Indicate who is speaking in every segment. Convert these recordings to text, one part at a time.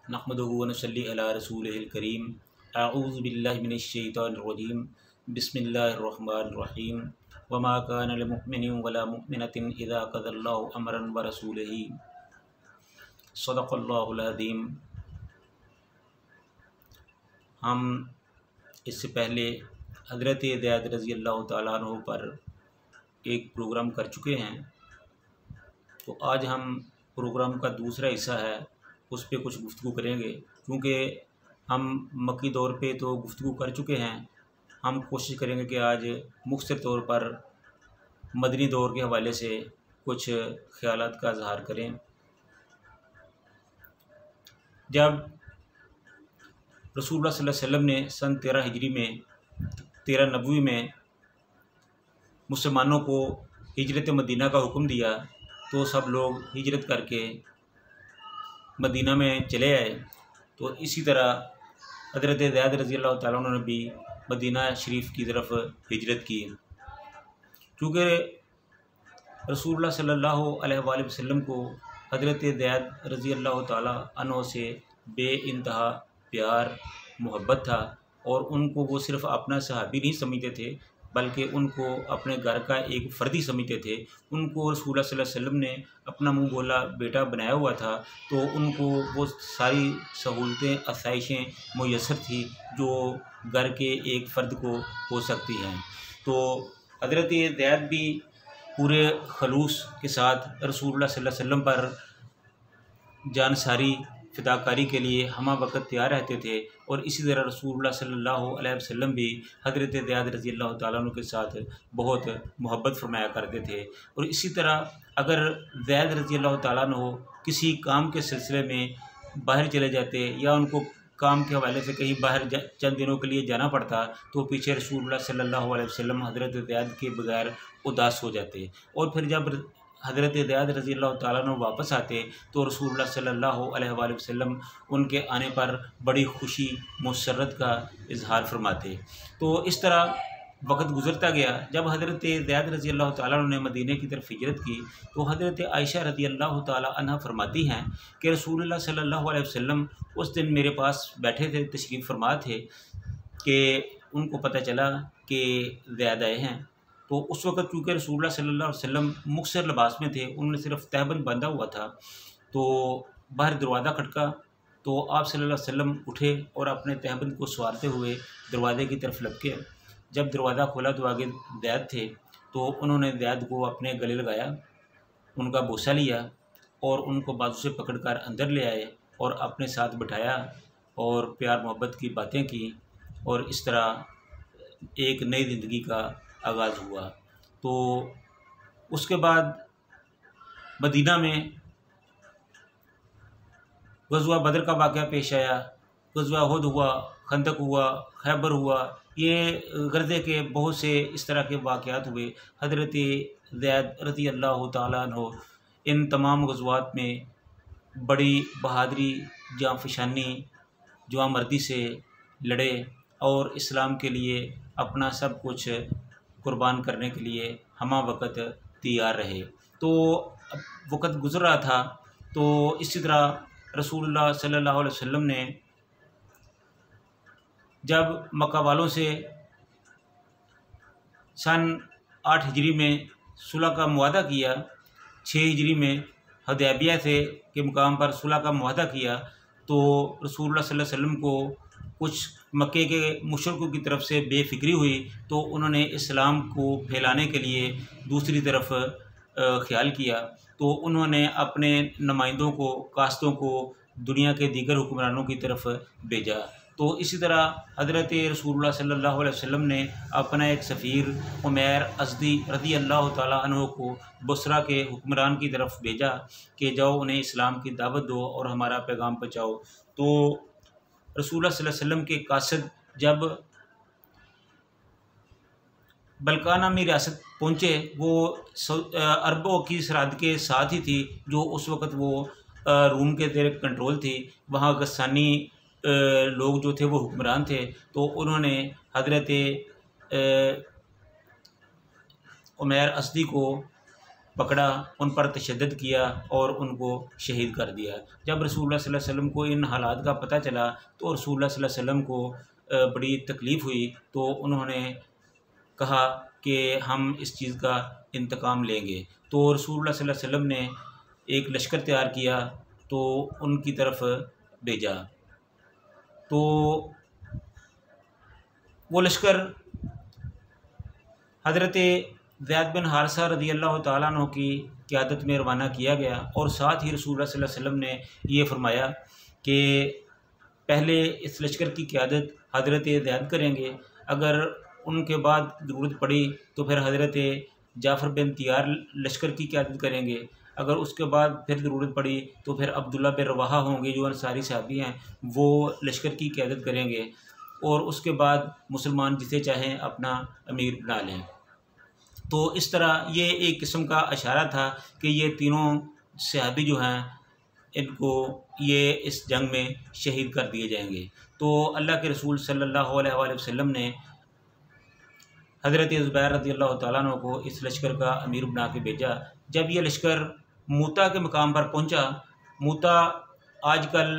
Speaker 1: नहमदुहु व नसल्ली अला रसूलिहिल करीम। अऊज़ु बिल्लाहि मिनश शैतानिर रजीम। बिस्मिल्लाहिर रहमानिर रहीम। वमा काना लिमुमिनिन वला मुमिनतिन इज़ा क़ज़ल्लाहु अमरन व रसूलुहु सदक़ल्लाहुल अज़ीम। हम इससे पहले हज़रत ज़ैद रज़ी अल्लाह तआला अन्हु पर एक प्रोग्राम कर चुके हैं, तो आज हम प्रोग्राम का दूसरा हिस्सा है उस पर कुछ गुफ्तगू करेंगे। क्योंकि हम मक्की दौर पे तो गुफ्तगू कर चुके हैं, हम कोशिश करेंगे कि आज मुख्तसर तौर पर मदनी दौर के हवाले से कुछ ख़यालात का इज़हार करें। जब रसूलुल्लाह सल्लल्लाहु अलैहि वसल्लम ने सन 13 हिजरी में 13 नबवी में मुसलमानों को हिजरत मदीना का हुक्म दिया, तो सब लोग हिजरत करके मदीना में चले आए। तो इसी तरह हज़रत ज़ैद रज़ी अल्लाह तआला अन्हु ने भी मदीना शरीफ की तरफ हिजरत की। क्योंकि रसूलुल्लाह सल्लल्लाहु अलैहि वसल्लम को हज़रत ज़ैद रज़ी अल्लाह तआला अन्हु से बेइंतहा प्यार मोहब्बत था, और उनको वो सिर्फ़ अपना सहाबी नहीं समझते थे बल्कि उनको अपने घर का एक फ़र्दी समझते थे। उनको रसूलुल्लाह सल्लल्लाहु अलैहि वसल्लम ने अपना मुँह बोला बेटा बनाया हुआ था, तो उनको वो सारी सहूलतें आसाइशें मुयस्सर थी जो घर के एक फ़र्द को हो सकती हैं। तो हज़रत ज़ैद भी पूरे खलूस के साथ रसूलुल्लाह सल्लल्लाहु अलैहि वसल्लम पर जानसारी फ़िदाकारी के लिए हमा वक्त तैयार रहते थे, और इसी तरह रसूलुल्लाह सल्लल्लाहु अलैहि वसल्लम भी हज़रत ज़ैद रज़ी अल्लाह तआला अन्हु के साथ बहुत मोहब्बत फरमाया करते थे। और इसी तरह अगर ज़ैद रज़ी अल्लाह तआला अन्हु किसी काम के सिलसिले में बाहर चले जाते या उनको काम के हवाले से कहीं बाहर चंद दिनों के लिए जाना पड़ता, तो पीछे रसूलुल्लाह सल्लल्लाहु अलैहि वसल्लम हज़रत ज़ैद के बगैर उदास हो जाते। और फिर जब हज़रत ज़ैद रज़ी अल्लाह तआला अन्हु वापस आते तो रसूलुल्लाह सल्लल्लाहु अलैहि वसल्लम उनके आने पर बड़ी खुशी मुसर्रत का इजहार फरमाते। तो इस तरह वक्त गुज़रता गया। जब हज़रत ज़ैद रज़ी अल्लाह तआला अन्हु ने मदीने की तरफ हिजरत की, तो हज़रत आयशा रज़ी अल्लाह तआला अन्हा फरमाती हैं कि रसूलुल्लाह सल्लल्लाहु अलैहि वसल्लम उस दिन मेरे पास बैठे थे, तशरीफ़ फरमा थे, कि उनको पता चला कि ज़ैद आए हैं। तो उस वक़्त चूँकि रसूलुल्लाह सल्लल्लाहु अलैहि वसल्लम मुख्तसर लिबास में थे, उन्होंने सिर्फ तहबंद बांधा हुआ था, तो बाहर दरवाज़ा खटका, तो आप सल्लल्लाहु अलैहि वसल्लम उठे और अपने तहबंद को सवारते हुए दरवाज़े की तरफ लपके। जब दरवाज़ा खोला तो आगे ज़ैद थे, तो उन्होंने ज़ैद को अपने गले लगाया, उनका बोसा लिया और उनको बाजू से पकड़कर अंदर ले आए और अपने साथ बिठाया और प्यार मोहब्बत की बातें की, और इस तरह एक नई ज़िंदगी का आगाज़ हुआ। तो उसके बाद मदीना में गज़वा बदर का वाक़या पेश आया, गज़वा उहद हुआ, खंदक हुआ, खैबर हुआ। ये ग़ज़वे के बहुत से इस तरह के वाक़यात हुए। हज़रत ज़ैद रज़ी अल्लाह तआला अन्हु इन तमाम ग़ज़वात में बड़ी बहादुरी, जाँफ़शानी, जवामर्दी से लड़े और इस्लाम के लिए अपना सब कुछ कुर्बान करने के लिए हमा वक़्त तैयार रहे। तो वक़्त गुज़र रहा था, तो इसी तरह रसूलुल्लाह सल्लल्लाहु अलैहि वसल्लम ने जब मक्का वालों से सन 8 हिजरी में सुलह का मुआहदा किया, 6 हिजरी में हुदैबिया से के मुकाम पर सुलह का मुआहदा किया, तो रसूलुल्लाह सल्लल्लाहु अलैहि वसल्लम को कुछ मक्के के मुशरिकों की तरफ से बेफिक्री हुई, तो उन्होंने इस्लाम को फैलाने के लिए दूसरी तरफ ख्याल किया। तो उन्होंने अपने नुमाइंदों को, कास्तों को दुनिया के दीगर हुक्मरानों की तरफ भेजा। तो इसी तरह हज़रत रसूलुल्लाह सल्लल्लाहु अलैहि वसल्लम ने अपना एक सफ़ीर उमैर अज़दी रज़ी अल्लाह तआला अन्हु को बसरा के हुक्मरान की तरफ भेजा कि जाओ उन्हें इस्लाम की दावत दो और हमारा पैगाम पहुँचाओ। तो रसूलुल्लाह सल्लल्लाहु अलैहि वसल्लम के कासिद जब बल्काना में रियासत पहुँचे, वो अरबों की सरहद के साथ ही थी, जो उस वक़्त वो रूम के ज़ेर कंट्रोल थी। वहाँ गस्सानी लोग जो थे वो हुक्मरान थे। तो उन्होंने हज़रत उमैर अज़दी को पकड़ा, उन पर तशद्दुद किया और उनको शहीद कर दिया। जब रसूलुल्लाह सल्लल्लाहु अलैहि वसल्लम को इन हालात का पता चला तो रसूलुल्लाह सल्लल्लाहु अलैहि वसल्लम को बड़ी तकलीफ़ हुई। तो उन्होंने कहा कि हम इस चीज़ का इंतकाम लेंगे। तो रसूलुल्लाह सल्लल्लाहु अलैहि वसल्लम ने एक लश्कर तैयार किया तो उनकी तरफ भेजा। तो वो लश्कर हज़रत ज़ैद बिन हारिसा रज़ियल्लाहु ताला अन्हु की क़यादत में रवाना किया गया और साथ ही रसूलुल्लाह सल्लल्लाहु अलैहि वसल्लम ने ये फरमाया कि पहले इस लश्कर की क़यादत हज़रत ज़ैद करेंगे, अगर उनके बाद ज़रूरत पड़ी तो फिर हज़रत जाफ़र बिन तियार लश्कर की क़यादत करेंगे, अगर उसके बाद फिर ज़रूरत पड़ी तो फिर अब्दुल्ला बिन रवाहा होंगे जो अंसारी सहाबी हैं, वो लश्कर की क़यादत करेंगे और उसके बाद मुसलमान जिसे चाहें अपना अमीर बना लें। तो इस तरह ये एक किस्म का इशारा था कि ये तीनों सहाबी जो हैं इनको ये इस जंग में शहीद कर दिए जाएंगे। तो अल्लाह के रसूल सल्लल्लाहु अलैहि वसल्लम ने हज़रत ज़ुबैर रज़ियल्लाहु ताला अन्हु को इस लश्कर का अमीर बना के भेजा। जब ये लश्कर मूता के मकाम पर पहुंचा, मूता आजकल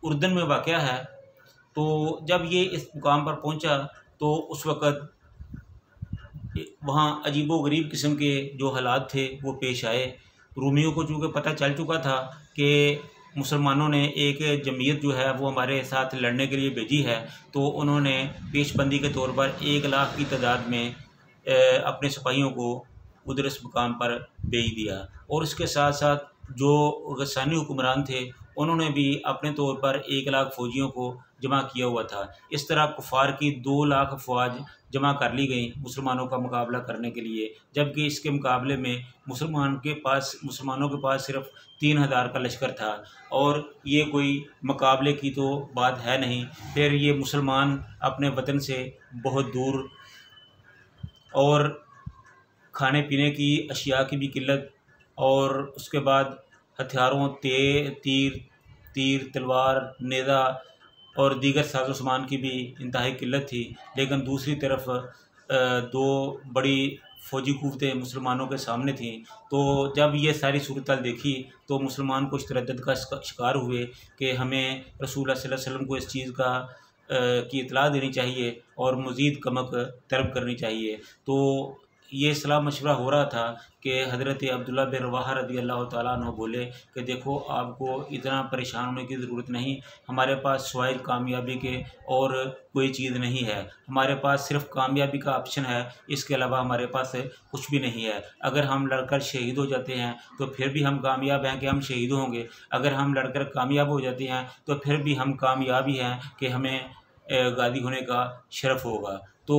Speaker 1: उर्दन में वाक़या है, तो जब ये इस मुकाम पर पहुंचा तो उस वक़्त वहाँ अजीबो-गरीब किस्म के जो हालात थे वो पेश आए। रूमियों को चूँकि पता चल चुका था कि मुसलमानों ने एक जमीयत जो है वो हमारे साथ लड़ने के लिए भेजी है, तो उन्होंने पेशबंदी के तौर पर 1 लाख की तादाद में अपने सिपाहियों को उधर इस मुकाम पर भेज दिया और उसके साथ साथ जो गस्सानी हुक्मरान थे उन्होंने भी अपने तौर पर 1 लाख फ़ौजियों को जमा किया हुआ था। इस तरह कुफ़ार की 2 लाख अफ़वाज जमा कर ली गई मुसलमानों का मुकाबला करने के लिए, जबकि इसके मुकाबले में मुसलमानों के पास सिर्फ 3000 का लश्कर था और ये कोई मुकाबले की तो बात है नहीं। फिर ये मुसलमान अपने वतन से बहुत दूर और खाने पीने की अशिया की भी किल्लत और उसके बाद हथियारों तीर तलवार नेज़ा और दीगर साजो सामान की भी इंतहाई किल्लत थी। लेकिन दूसरी तरफ 2 बड़ी फ़ौजी क़ुव्वतें मुसलमानों के सामने थीं। तो जब ये सारी सूरत देखी तो मुसलमान कुछ तरद्दुद का शिकार हुए कि हमें रसूलुल्लाह सल्लल्लाहु अलैहि वसल्लम को इस चीज़ की इत्तला देनी चाहिए और मज़ीद कमक तलब करनी चाहिए। तो ये सलाह मशवरा हो रहा था कि हज़रत अब्दुल्ला बिन रवाहा रज़ियल्लाहु ताला अन्हु बोले कि देखो, आपको इतना परेशान होने की ज़रूरत नहीं, हमारे पास सिवाय कामयाबी के और कोई चीज़ नहीं है, हमारे पास सिर्फ कामयाबी का ऑप्शन है, इसके अलावा हमारे पास कुछ भी नहीं है। अगर हम लड़कर शहीद हो जाते हैं तो फिर भी हम कामयाब हैं कि हम शहीद होंगे, अगर हम लड़कर कामयाब हो जाते हैं तो फिर भी हम कामयाब ही हैं कि हमें गाज़ी होने का शरफ़ होगा। तो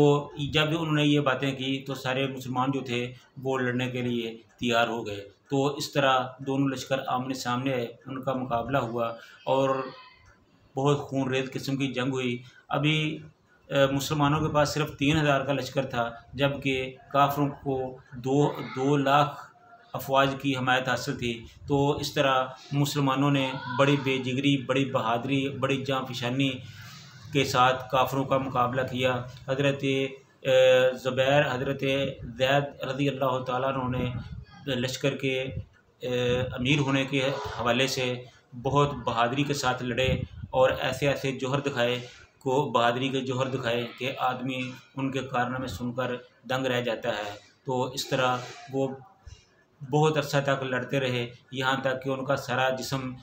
Speaker 1: जब उन्होंने ये बातें की तो सारे मुसलमान जो थे वो लड़ने के लिए तैयार हो गए। तो इस तरह दोनों लश्कर आमने सामने आए, उनका मुकाबला हुआ और बहुत खूनरेज़ किस्म की जंग हुई। अभी मुसलमानों के पास सिर्फ 3000 का लश्कर था, जबकि काफ़िरों को 2 लाख अफ़वाज की हमायत हासिल थी। तो इस तरह मुसलमानों ने बड़ी बेजिगरी, बड़ी बहादुरी, बड़ी जाँफ़शानी के साथ काफ़िरों का मुकाबला किया। हज़रत ज़ुबैर, हज़रत ज़ैद रज़ियल्लाहु ताला अन्हु ने लश्कर के अमीर होने के हवाले से बहुत बहादुरी के साथ लड़े और ऐसे ऐसे बहादुरी के जौहर दिखाए कि आदमी उनके कारनामे सुनकर दंग रह जाता है। तो इस तरह वो बहुत अरसा तक लड़ते रहे, यहाँ तक कि उनका सारा जिस्म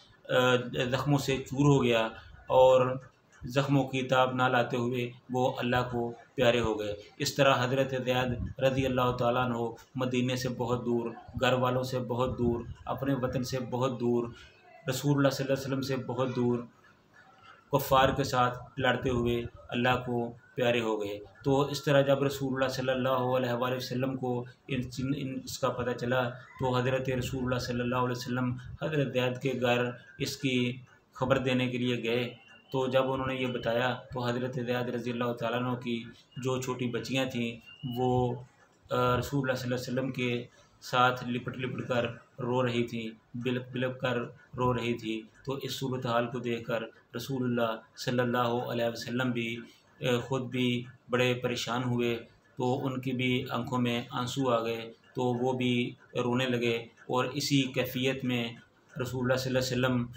Speaker 1: ज़ख्मों से चूर हो गया और ज़ख्मों की ताब ना लाते हुए वो अल्लाह को प्यारे हो गए। इस तरह हज़रत ज़ैद रज़ियल्लाहु ताला अन्हु मदीने से बहुत दूर, घर वालों से बहुत दूर, अपने वतन से बहुत दूर, रसूलुल्लाह सल्लल्लाहु अलैहि वसल्लम से बहुत दूर, कुफ़ार के साथ लड़ते हुए अल्लाह को प्यारे हो गए। तो इस तरह जब रसूलुल्लाह सल्लल्लाहु अलैहि वसल्लम को इसका पता चला तो हज़रत रसूलुल्लाह सल्लल्लाहु अलैहि वसल्लम हज़रत ज़ैद के घर इसकी खबर देने के लिए गए। तो जब उन्होंने ये बताया तो हज़रत ज़ैद रज़ियल्लाहु ताला अन्हु की जो छोटी बच्चियाँ थीं वो रसूलुल्लाह सल्लल्लाहु अलैहि वसल्लम के साथ लिपट कर रो रही थी, बिलक बिलक कर रो रही थी। तो इस सूरत हाल को देखकर रसूलुल्लाह सल्लल्लाहु अलैहि वसल्लम भी ख़ुद भी बड़े परेशान हुए, तो उनकी भी आंखों में आंसू आ गए। तो वो भी रोने लगे। और इसी कैफियत में रसूलुल्लाह सल्लल्लाहु अलैहि वसल्लम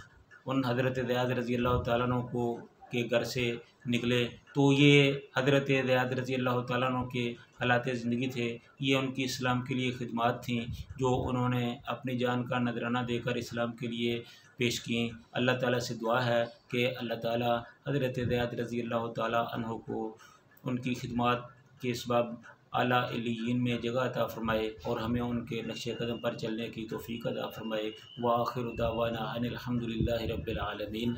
Speaker 1: उन हज़रत ज़ियाद रज़ी अल्लाह तआला अन्हु को के घर से निकले। तो ये हज़रत ज़ियाद रज़ी अल्लाह तआला अन्हु के हालात ज़िंदगी थे, ये उनकी इस्लाम के लिए खिदमात थीं जो उन्होंने अपनी जान का नजराना देकर इस्लाम के लिए पेश की। अल्लाह ताला से दुआ है कि अल्लाह ताला हज़रत ज़ियाद रज़ी अल्लाह तआला अन्हु को उनकी खिदमात के सबब आला इल्लिय्यीन में जगह अता फ़रमाए और हमें उनके नक्शे कदम पर चलने की तौफ़ीक़ अता फ़रमाए। व आखिरु दावाना अनिल हम्दुलिल्लाहि रब्बिल आलमीन।